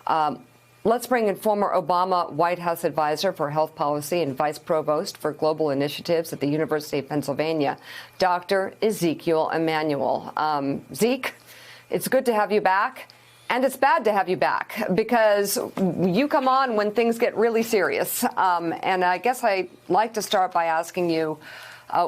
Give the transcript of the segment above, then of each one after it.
Let's bring in former Obama White House advisor for health policy and vice provost for global initiatives at the University of Pennsylvania, Dr. Ezekiel Emanuel. Zeke, it's good to have you back. And it's bad to have you back because you come on when things get really serious. And I guess I'd like to start by asking you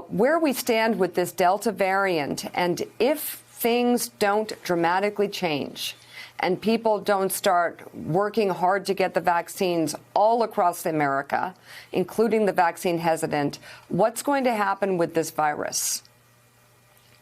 where we stand with this Delta variant, and if things don't dramatically change and people don't start working hard to get the vaccines all across America, including the vaccine hesitant, what's going to happen with this virus?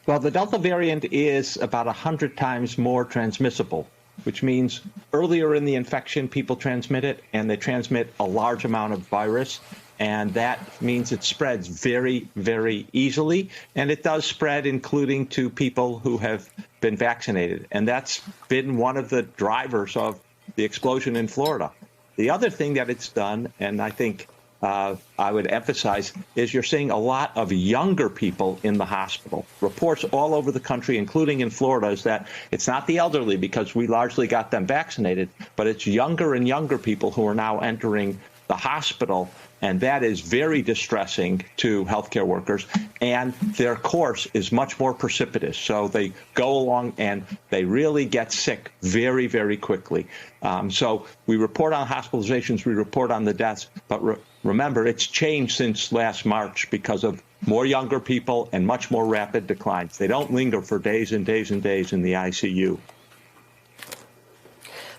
Well, the Delta variant is about 100 times more transmissible, which means earlier in the infection, people transmit it, and they transmit a large amount of virus. And that means it spreads very, very easily. And it does spread, including to people who have been vaccinated. And that's been one of the drivers of the explosion in Florida. The other thing that it's done, and I think I would emphasize, is you're seeing a lot of younger people in the hospital. Reports all over the country, including in Florida, is that it's not the elderly because we largely got them vaccinated, but it's younger and younger people who are now entering the hospital. And that is very distressing to healthcare workers. And their course is much more precipitous. So they go along and they really get sick very, very quickly. So we report on hospitalizations, we report on the deaths. But remember, it's changed since last March because of more younger people and much more rapid declines. They don't linger for days and days and days in the ICU.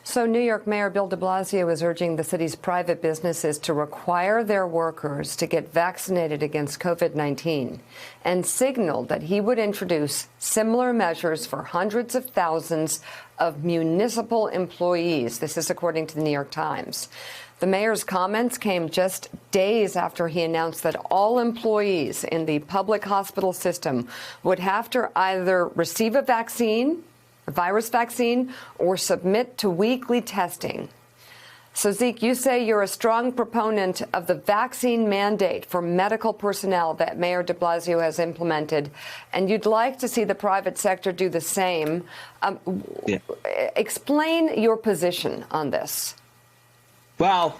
So New York Mayor Bill de Blasio is urging the city's private businesses to require their workers to get vaccinated against COVID-19 and signaled that he would introduce similar measures for hundreds of thousands of municipal employees. This is according to the New York Times. The mayor's comments came just days after he announced that all employees in the public hospital system would have to either receive a vaccine, a virus vaccine, or submit to weekly testing. So, Zeke, you say you're a strong proponent of the vaccine mandate for medical personnel that Mayor de Blasio has implemented, and you'd like to see the private sector do the same. Explain your position on this. Well,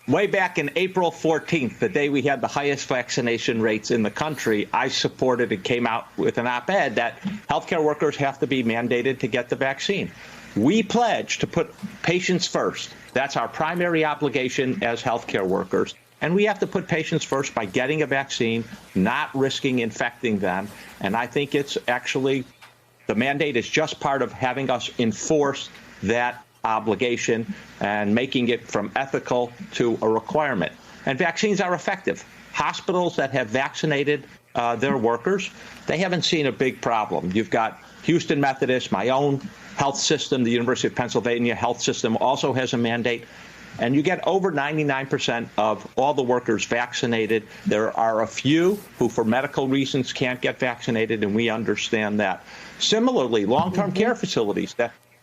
way back in April 14th, the day we had the highest vaccination rates in the country, I supported and came out with an op-ed that healthcare workers have to be mandated to get the vaccine. We pledge to put patients first. That's our primary obligation as healthcare workers. And we have to put patients first by getting a vaccine, not risking infecting them. And I think it's actually, the mandate is just part of having us enforce that obligation and making it from ethical to a requirement. And vaccines are effective. Hospitals that have vaccinated their workers, they haven't seen a big problem. You've got Houston Methodist, my own health system, the University of Pennsylvania health system also has a mandate. And you get over 99% of all the workers vaccinated. There are a few who, for medical reasons, can't get vaccinated, and we understand that. Similarly, long-term care facilities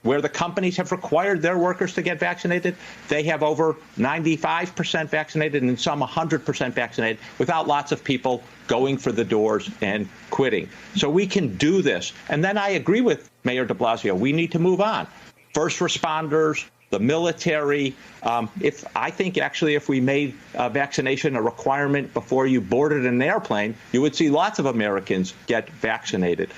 where the companies have required their workers to get vaccinated, they have over 95% vaccinated and some 100% vaccinated without lots of people going for the doors and quitting. So we can do this. And then I agree with Mayor de Blasio. We need to move on. First responders, the military. I think actually if we made vaccination a requirement before you boarded an airplane, you would see lots of Americans get vaccinated.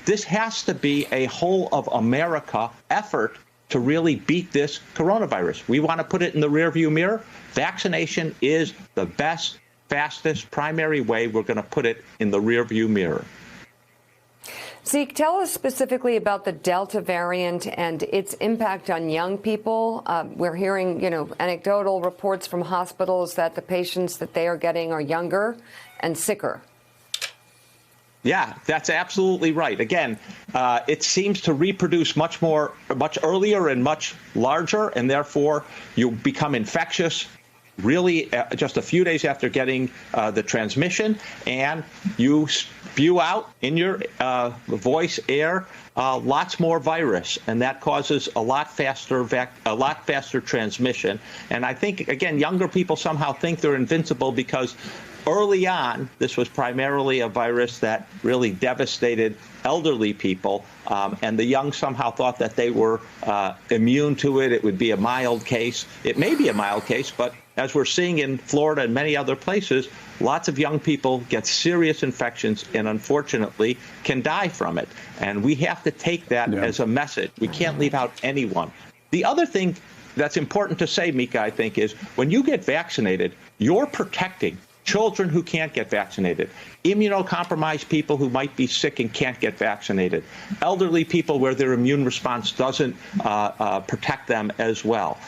This has to be a whole of America effort to really beat this coronavirus. We want to put it in the rearview mirror. Vaccination is the best, fastest, primary way we're going to put it in the rearview mirror. Zeke, tell us specifically about the Delta variant and its impact on young people. We're hearing, anecdotal reports from hospitals that the patients that they are getting are younger and sicker. Yeah, that's absolutely right. Again, it seems to reproduce much earlier and much larger, and therefore you become infectious really just a few days after getting the transmission, and you spew out in your voice, air, lots more virus, and that causes a lot faster transmission. And I think, again, younger people somehow think they're invincible because early on, this was primarily a virus that really devastated elderly people, and the young somehow thought that they were immune to it. It would be a mild case. It may be a mild case, but as we're seeing in Florida and many other places, lots of young people get serious infections and unfortunately can die from it. And we have to take that as a message. We can't leave out anyone. The other thing that's important to say, Mika, I think, is when you get vaccinated, you're protecting children who can't get vaccinated, immunocompromised people who might be sick and can't get vaccinated, elderly people where their immune response doesn't protect them as well.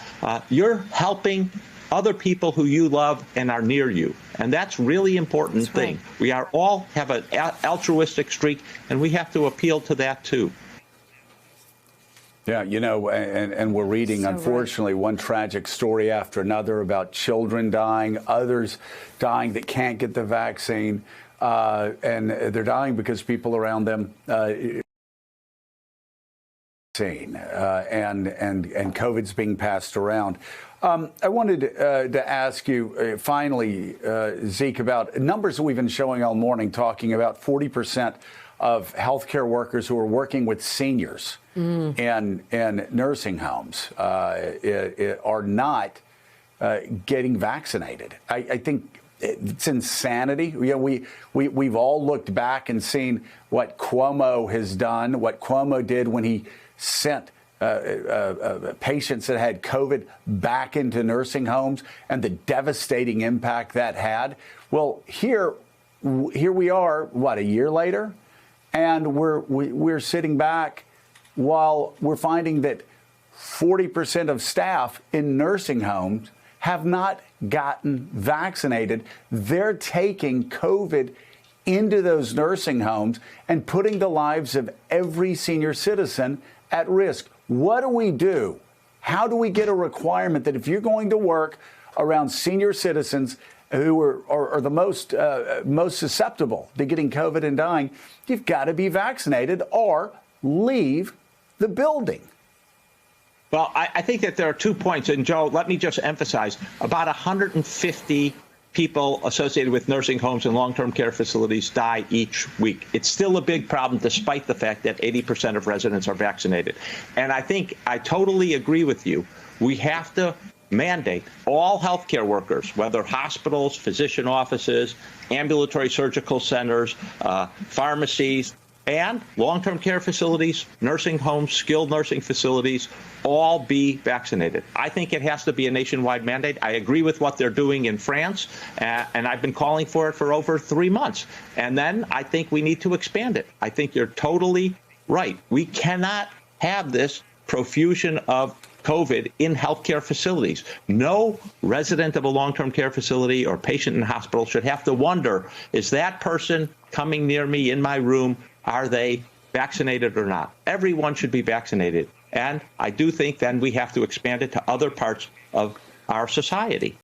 You're helping other people who you love and are near you. And that's really important thing. Right. We are all have an altruistic streak, and we have to appeal to that too. Yeah, you know, and we're reading, unfortunately, one tragic story after another about children dying, others dying that can't get the vaccine, and they're dying because people around them and COVID's being passed around. I wanted to ask you finally, Zeke, about numbers that we've been showing all morning, talking about 40% of healthcare workers who are working with seniors and nursing homes are not getting vaccinated. I think it's insanity. You know, we've all looked back and seen what Cuomo has done, what Cuomo did when he sent patients that had COVID back into nursing homes and the devastating impact that had. Well, here we are, what, a year later? And we're sitting back while we're finding that 40% of staff in nursing homes have not gotten vaccinated. They're taking COVID into those nursing homes and putting the lives of every senior citizen at risk. What do we do? How do we get a requirement that if you're going to work around senior citizens who are the most susceptible to getting COVID and dying, you've got to be vaccinated or leave the building? Well, I think that there are 2 points. And, Joe, let me just emphasize, about 150 people associated with nursing homes and long-term care facilities die each week. It's still a big problem, despite the fact that 80% of residents are vaccinated. And I think I totally agree with you. We have to mandate all healthcare workers, whether hospitals, physician offices, ambulatory surgical centers, pharmacies, and long-term care facilities, nursing homes, skilled nursing facilities, all be vaccinated. I think it has to be a nationwide mandate. I agree with what they're doing in France, and I've been calling for it for over 3 months. And then I think we need to expand it. I think you're totally right. We cannot have this profusion of COVID in healthcare facilities. No resident of a long-term care facility or patient in a hospital should have to wonder, is that person coming near me in my room, are they vaccinated or not? Everyone should be vaccinated. And I do think then we have to expand it to other parts of our society.